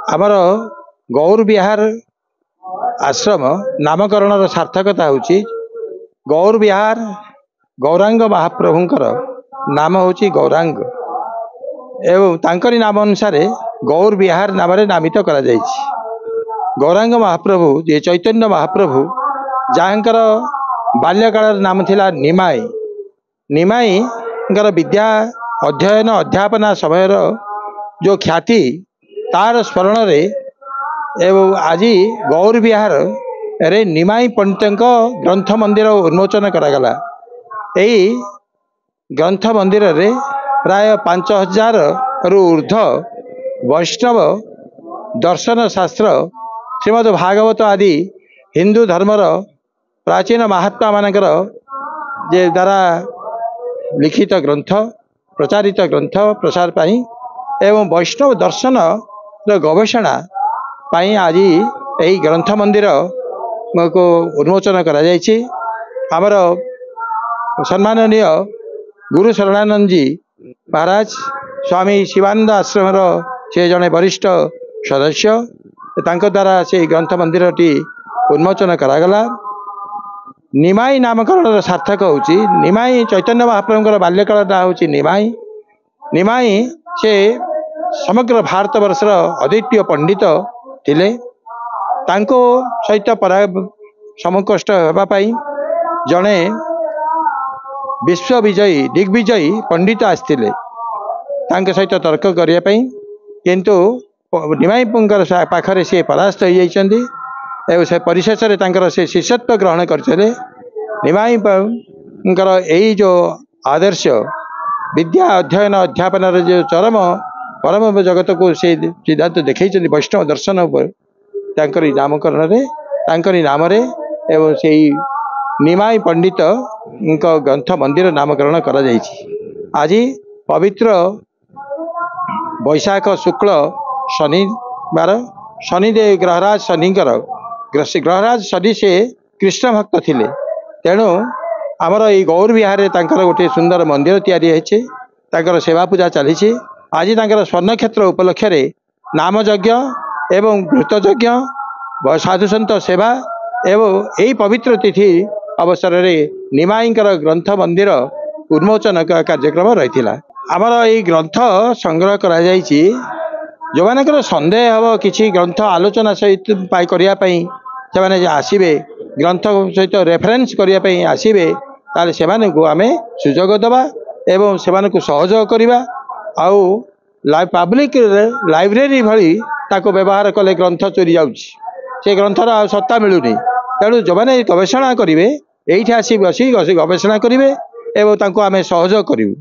आमर गौर विहार आश्रम नामकरण सार्थकता हूँ गौर विहार गौरांग महाप्रभुंकर नाम हूँ गौरांग एवं तांकरी नाम अनुसार गौर विहार नाम नामित करा गौरांग महाप्रभु ये चैतन्य महाप्रभु जहाँकर बाल्यकाल नाम थिला निमाई निमाई विद्या अध्ययन अध्यापना समय जो ख्याति तार स्मरण रे एवं आज गौर विहार रे निमाई पंडित ग्रंथ मंदिर उन्मोचन करागला। यही ग्रंथ मंदिर रे प्राय 5000 रु ऊर्ध वैष्णव दर्शन शास्त्र श्रीमद भागवत आदि हिंदू धर्मर प्राचीन महात्मा मानकर जे द्वारा लिखित ग्रंथ प्रचारित ग्रंथ प्रसार पाई एवं वैष्णव दर्शन गवेषणा पाई आज यही ग्रंथ मंदिर को उन्मोचन करा जायछि। आमर सम्माननीय गुरु शरणानंद जी महाराज स्वामी शिवानंद आश्रम से जड़े वरिष्ठ सदस्य तांको द्वारा से ग्रंथ मंदिर टी उन्मोचन करागला। निमाई नामकरण सार्थक होची निमाई चैतन्य महाप्रभुंकर बाल्यकाल हूँ निमाई निमाई से समग्र भारत वर्षर अद्वितीय पंडित थिले तांको सहित समकष्ट होगापाई जड़े विश्व विजयी दिग्विजयी पंडित आसते सहित तर्क करने किंतु निमाई पाखरे सी परास्त हो से परिशेष से शिष्यत्व ग्रहण करते निमाई यही जो आदर्श विद्या अध्ययन अध्यापन जो चरम परम जगत को से सिद्धांत देखा वैष्णव दर्शन नामकरण नाम एवं से निमाई पंडित ग्रंथ मंदिर नामकरण करा आज पवित्र वैशाख शुक्ल शनिवार शनिदेव ग्रहराज शनिकर ग्रहराज शनि से कृष्ण भक्त थिले तेणु आमर ये गौर विहार गोटे सुंदर मंदिर तैयारी सेवा पूजा चली आज स्वर्ण क्षेत्र उपलक्ष्य नाम यज्ञ एवं घृत यज्ञ साधु सन्त सेवा एवं यही पवित्र तिथि अवसर में निमाई ग्रंथ मंदिर उन्मोचन कार्यक्रम रही आमर ये ग्रंथ संग्रह करा जो मानकर सन्देह हम किसी ग्रंथ आलोचना सहित करने आसवे ग्रंथ सहित रेफरेन्स करने आसवे ताले से आम सुजोग दबा एवं से सहयोग करवा आउ पब्लिक लाइब्रेरी भली ताको व्यवहार कले ग्रंथ चोरी से ग्रंथर सत्ता मिलूनी तेणु जो मैंने गवेषणा करेंगे ये आसी बसी गवेषणा करेंगे एवं ताको आम सहयोग करूँ।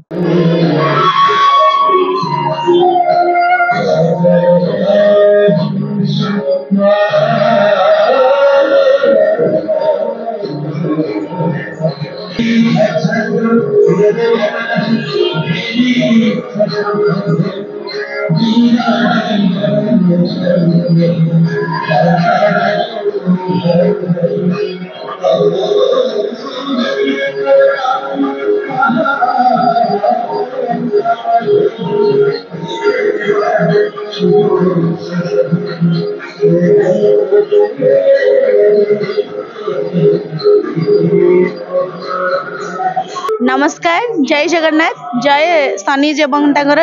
नमस्कार जय जगन्नाथ जय शनि जय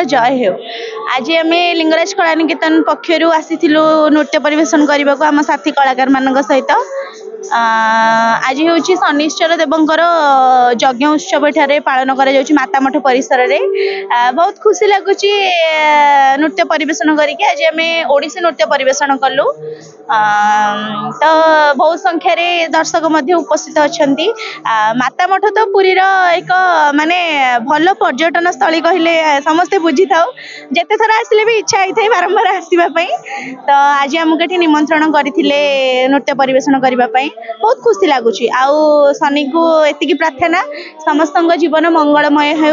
जय हो। आज आम लिंगराज कला निकेतन पक्षर आसीलु नृत्य परिवेशन करने को आम साथी कलाकार मान सहित आज हूँ शनिश्चर देवंकर यज्ञ उत्सव ठारे पालन कर माता मठ परिसर में बहुत खुशी लगुच नृत्य परिवेशन करके आज आम ओडिसी नृत्य परिवेशन कलु तो बहुत संख्यार दर्शक उपस्थित अच्छा माता मठ तो पुरीर एक माने भल पर्यटन स्थली कहले समस्ते बुझी था जिते थर आसिले भी इच्छा होता है बारंबार आसवाई तो आज आमको ये निमंत्रण करते नृत्य परिवेशन करने बहुत खुशी लगुच आउ शनि को एतिकी प्रार्थना समस्त जीवन मंगलमय हो